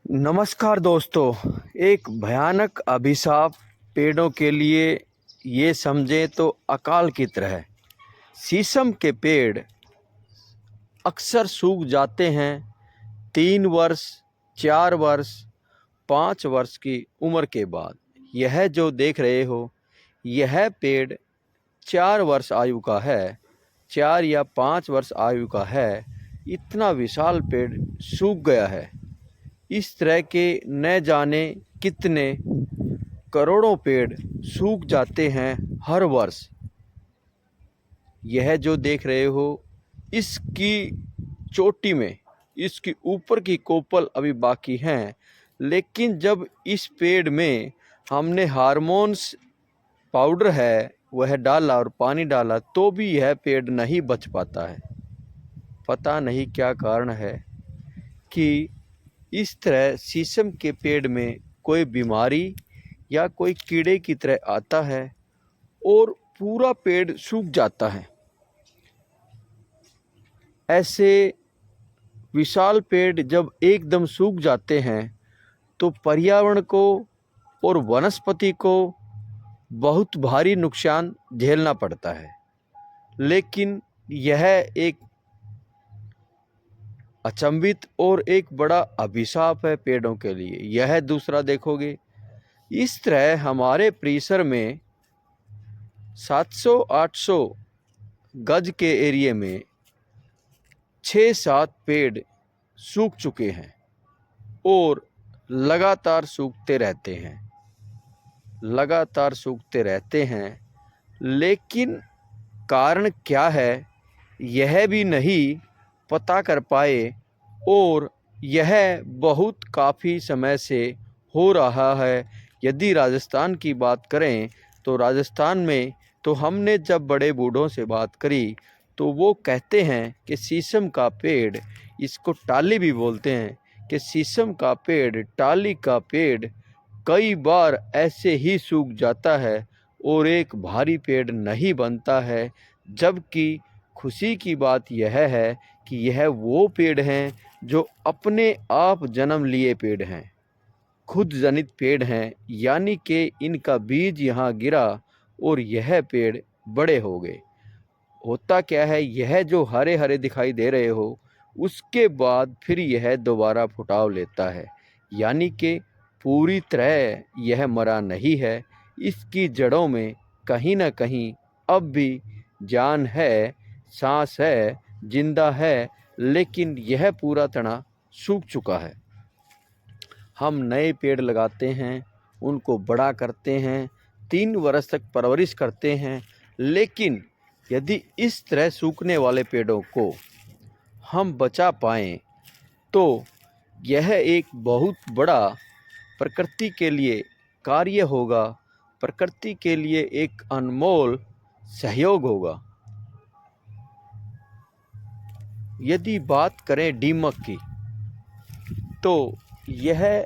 नमस्कार दोस्तों। एक भयानक अभिशाप पेड़ों के लिए, ये समझें तो अकाल की तरह है। शीशम के पेड़ अक्सर सूख जाते हैं 3 वर्ष, 4 वर्ष, 5 वर्ष की उम्र के बाद। यह जो देख रहे हो, यह पेड़ 4 वर्ष आयु का है, 4 या 5 वर्ष आयु का है। इतना विशाल पेड़ सूख गया है। इस तरह के न जाने कितने करोड़ों पेड़ सूख जाते हैं हर वर्ष। यह जो देख रहे हो, इसकी चोटी में, इसकी ऊपर की कोपल अभी बाकी हैं, लेकिन जब इस पेड़ में हमने हार्मोन्स पाउडर है वह डाला और पानी डाला तो भी यह पेड़ नहीं बच पाता है। पता नहीं क्या कारण है कि इस तरह शीशम के पेड़ में कोई बीमारी या कोई कीड़े की तरह आता है और पूरा पेड़ सूख जाता है। ऐसे विशाल पेड़ जब एकदम सूख जाते हैं तो पर्यावरण को और वनस्पति को बहुत भारी नुकसान झेलना पड़ता है। लेकिन यह एक अचंभित और एक बड़ा अभिशाप है पेड़ों के लिए। यह दूसरा देखोगे, इस तरह हमारे परिसर में 700-800 गज के एरिया में 6-7 पेड़ सूख चुके हैं और लगातार सूखते रहते हैं, लगातार सूखते रहते हैं। लेकिन कारण क्या है यह भी नहीं पता कर पाए, और यह बहुत काफ़ी समय से हो रहा है। यदि राजस्थान की बात करें तो राजस्थान में तो हमने जब बड़े बूढ़ों से बात करी तो वो कहते हैं कि शीशम का पेड़, इसको टाली भी बोलते हैं, कि शीशम का पेड़, टाली का पेड़ कई बार ऐसे ही सूख जाता है और एक भारी पेड़ नहीं बनता है। जबकि खुशी की बात यह है कि यह वो पेड़ हैं जो अपने आप जन्म लिए पेड़ हैं, खुद जनित पेड़ हैं, यानी कि इनका बीज यहाँ गिरा और यह पेड़ बड़े हो गए। होता क्या है, यह जो हरे हरे दिखाई दे रहे हो, उसके बाद फिर यह दोबारा फुटाव लेता है, यानी कि पूरी तरह यह मरा नहीं है। इसकी जड़ों में कहीं ना कहीं अब भी जान है, सांस है, जिंदा है, लेकिन यह पूरा तना सूख चुका है। हम नए पेड़ लगाते हैं, उनको बड़ा करते हैं, 3 वर्ष तक परवरिश करते हैं, लेकिन यदि इस तरह सूखने वाले पेड़ों को हम बचा पाएँ तो यह एक बहुत बड़ा प्रकृति के लिए कार्य होगा, प्रकृति के लिए एक अनमोल सहयोग होगा। यदि बात करें दीमक की, तो यह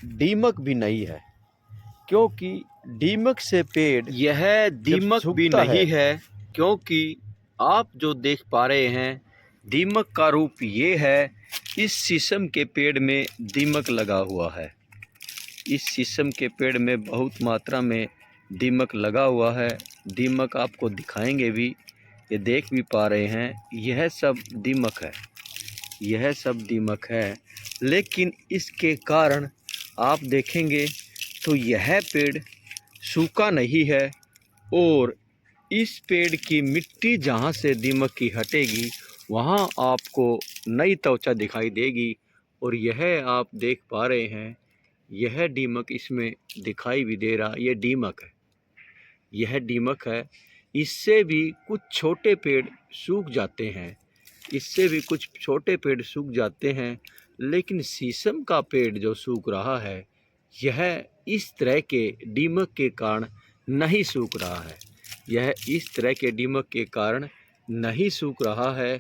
दीमक भी नहीं है, क्योंकि दीमक से पेड़, यह दीमक भी नहीं है, क्योंकि आप जो देख पा रहे हैं दीमक का रूप ये है। इस शीशम के पेड़ में दीमक लगा हुआ है, इस शीशम के पेड़ में बहुत मात्रा में दीमक लगा हुआ है। दीमक आपको दिखाएंगे भी, ये देख भी पा रहे हैं, यह सब दीमक है, यह सब दीमक है। लेकिन इसके कारण आप देखेंगे तो यह पेड़ सूखा नहीं है, और इस पेड़ की मिट्टी जहाँ से दीमक की हटेगी वहाँ आपको नई त्वचा दिखाई देगी। और यह आप देख पा रहे हैं, यह दीमक इसमें दिखाई भी दे रहा, यह दीमक है, यह दीमक है। इससे भी कुछ छोटे पेड़ सूख जाते हैं, इससे भी कुछ छोटे पेड़ सूख जाते हैं, लेकिन शीशम का पेड़ जो सूख रहा है यह इस तरह के दीमक के कारण नहीं सूख रहा है, यह इस तरह के दीमक के कारण नहीं सूख रहा है।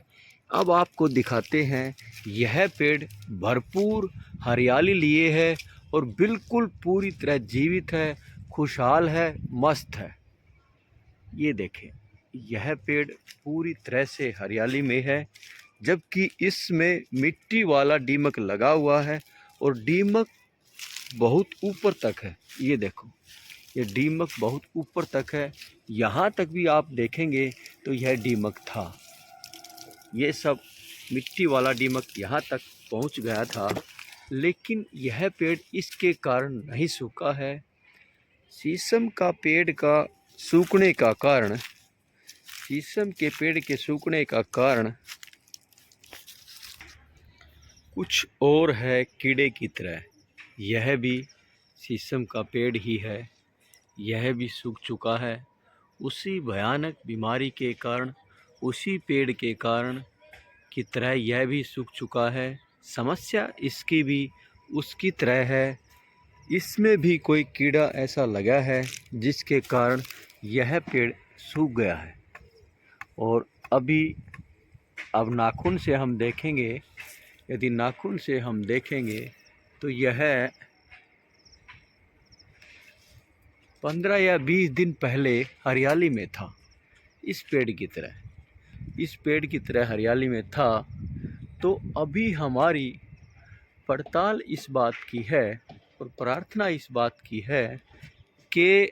अब आपको दिखाते हैं, यह पेड़ भरपूर हरियाली लिए है और बिल्कुल पूरी तरह जीवित है, खुशहाल है, मस्त है। ये देखें, यह पेड़ पूरी तरह से हरियाली में है, जबकि इसमें मिट्टी वाला दीमक लगा हुआ है और दीमक बहुत ऊपर तक है। ये देखो, ये दीमक बहुत ऊपर तक है। यहाँ तक भी आप देखेंगे तो यह दीमक था। ये सब मिट्टी वाला दीमक यहाँ तक पहुँच गया था, लेकिन यह पेड़ इसके कारण नहीं सूखा है। शीशम का पेड़ का सूखने का कारण, शीशम के पेड़ के सूखने का कारण कुछ और है। कीड़े की तरह यह भी शीशम का पेड़ ही है, यह भी सूख चुका है। उसी भयानक बीमारी के कारण, उसी पेड़ के कारण की तरह यह भी सूख चुका है। समस्या इसकी भी उसकी तरह है। इसमें भी कोई कीड़ा ऐसा लगा है जिसके कारण यह पेड़ सूख गया है। और अब नाखून से हम देखेंगे, यदि नाखून से हम देखेंगे तो यह 15 या 20 दिन पहले हरियाली में था। इस पेड़ की तरह हरियाली में था। तो अभी हमारी पड़ताल इस बात की है और प्रार्थना इस बात की है कि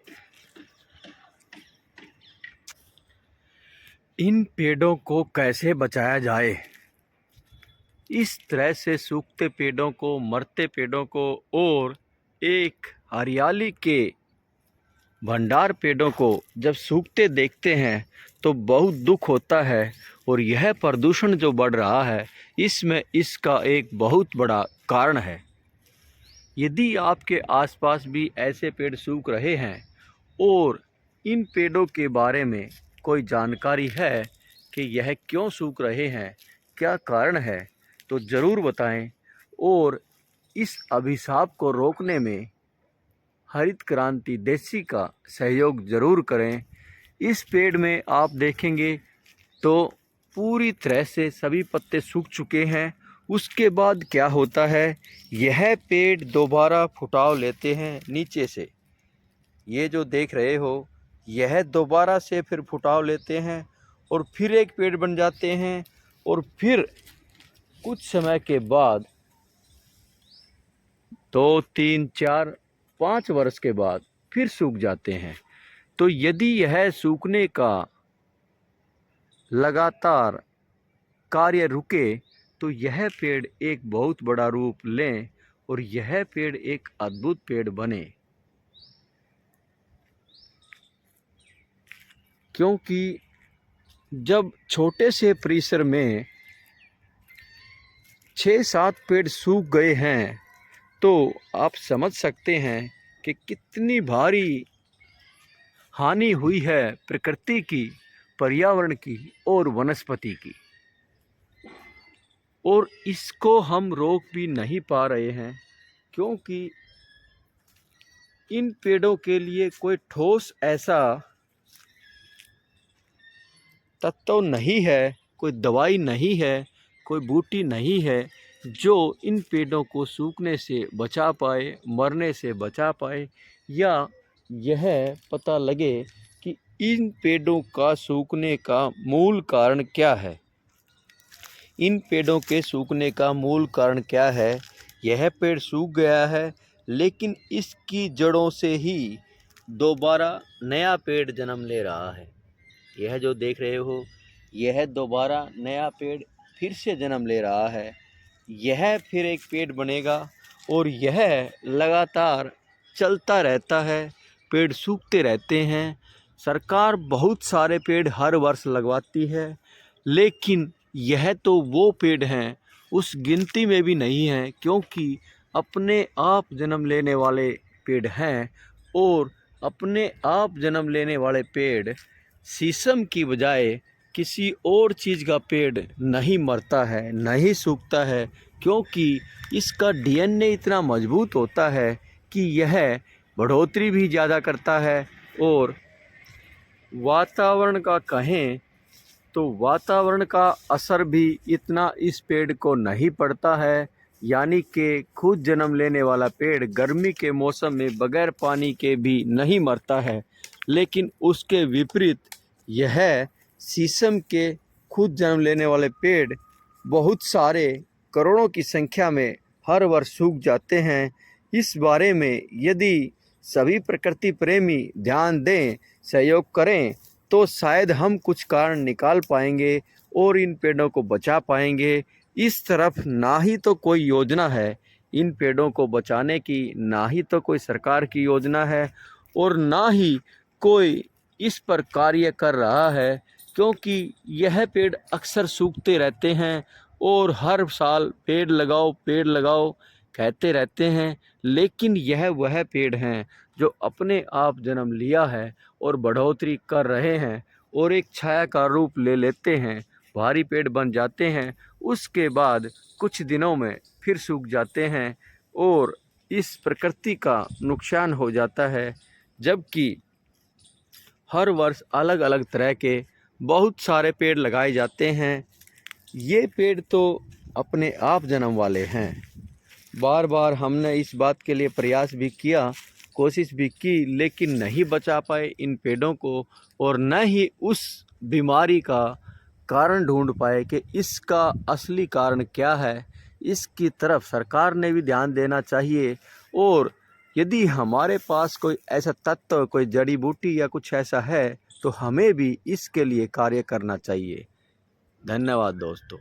इन पेड़ों को कैसे बचाया जाए। इस तरह से सूखते पेड़ों को, मरते पेड़ों को और एक हरियाली के भंडार पेड़ों को जब सूखते देखते हैं तो बहुत दुख होता है। और यह प्रदूषण जो बढ़ रहा है, इसमें इसका एक बहुत बड़ा कारण है। यदि आपके आसपास भी ऐसे पेड़ सूख रहे हैं और इन पेड़ों के बारे में कोई जानकारी है कि यह क्यों सूख रहे हैं, क्या कारण है, तो ज़रूर बताएं। और इस अभिशाप को रोकने में हरित क्रांति देसी का सहयोग ज़रूर करें। इस पेड़ में आप देखेंगे तो पूरी तरह से सभी पत्ते सूख चुके हैं। उसके बाद क्या होता है, यह पेड़ दोबारा फुटाव लेते हैं नीचे से। ये जो देख रहे हो, यह दोबारा से फिर फुटाव लेते हैं और फिर एक पेड़ बन जाते हैं। और फिर कुछ समय के बाद 2, 3, 4, 5 वर्ष के बाद फिर सूख जाते हैं। तो यदि यह सूखने का लगातार कार्य रुके तो यह पेड़ एक बहुत बड़ा रूप लें और यह पेड़ एक अद्भुत पेड़ बने। क्योंकि जब छोटे से परिसर में 6-7 पेड़ सूख गए हैं तो आप समझ सकते हैं कि कितनी भारी हानि हुई है प्रकृति की, पर्यावरण की और वनस्पति की। और इसको हम रोक भी नहीं पा रहे हैं, क्योंकि इन पेड़ों के लिए कोई ठोस ऐसा तत्व नहीं है, कोई दवाई नहीं है, कोई बूटी नहीं है जो इन पेड़ों को सूखने से बचा पाए, मरने से बचा पाए, या यह पता लगे कि इन पेड़ों का सूखने का मूल कारण क्या है। इन पेड़ों के सूखने का मूल कारण क्या है? यह पेड़ सूख गया है, लेकिन इसकी जड़ों से ही दोबारा नया पेड़ जन्म ले रहा है। यह जो देख रहे हो, यह दोबारा नया पेड़ फिर से जन्म ले रहा है। यह फिर एक पेड़ बनेगा और यह लगातार चलता रहता है। पेड़ सूखते रहते हैं। सरकार बहुत सारे पेड़ हर वर्ष लगवाती है, लेकिन यह तो वो पेड़ हैं उस गिनती में भी नहीं हैं, क्योंकि अपने आप जन्म लेने वाले पेड़ हैं। और अपने आप जन्म लेने वाले पेड़ शीशम की बजाय किसी और चीज़ का पेड़ नहीं मरता है, नहीं सूखता है, क्योंकि इसका डीएनए इतना मजबूत होता है कि यह बढ़ोतरी भी ज़्यादा करता है। और वातावरण का कहें तो वातावरण का असर भी इतना इस पेड़ को नहीं पड़ता है। यानी कि खुद जन्म लेने वाला पेड़ गर्मी के मौसम में बगैर पानी के भी नहीं मरता है, लेकिन उसके विपरीत यह शीशम के खुद जन्म लेने वाले पेड़ बहुत सारे करोड़ों की संख्या में हर वर्ष सूख जाते हैं। इस बारे में यदि सभी प्रकृति प्रेमी ध्यान दें, सहयोग करें, तो शायद हम कुछ कारण निकाल पाएंगे और इन पेड़ों को बचा पाएंगे। इस तरफ ना ही तो कोई योजना है इन पेड़ों को बचाने की, ना ही तो कोई सरकार की योजना है और ना ही कोई इस पर कार्य कर रहा है, क्योंकि यह पेड़ अक्सर सूखते रहते हैं और हर साल पेड़ लगाओ कहते रहते हैं। लेकिन यह वह पेड़ हैं जो अपने आप जन्म लिया है और बढ़ोतरी कर रहे हैं और एक छाया का रूप ले लेते हैं, भारी पेड़ बन जाते हैं, उसके बाद कुछ दिनों में फिर सूख जाते हैं और इस प्रकृति का नुकसान हो जाता है। जबकि हर वर्ष अलग अलग तरह के बहुत सारे पेड़ लगाए जाते हैं। ये पेड़ तो अपने आप जन्म वाले हैं। बार बार हमने इस बात के लिए प्रयास भी किया, कोशिश भी की, लेकिन नहीं बचा पाए इन पेड़ों को और न ही उस बीमारी का कारण ढूंढ पाए कि इसका असली कारण क्या है। इसकी तरफ सरकार ने भी ध्यान देना चाहिए और यदि हमारे पास कोई ऐसा तत्व, कोई जड़ी बूटी या कुछ ऐसा है, तो हमें भी इसके लिए कार्य करना चाहिए। धन्यवाद दोस्तों।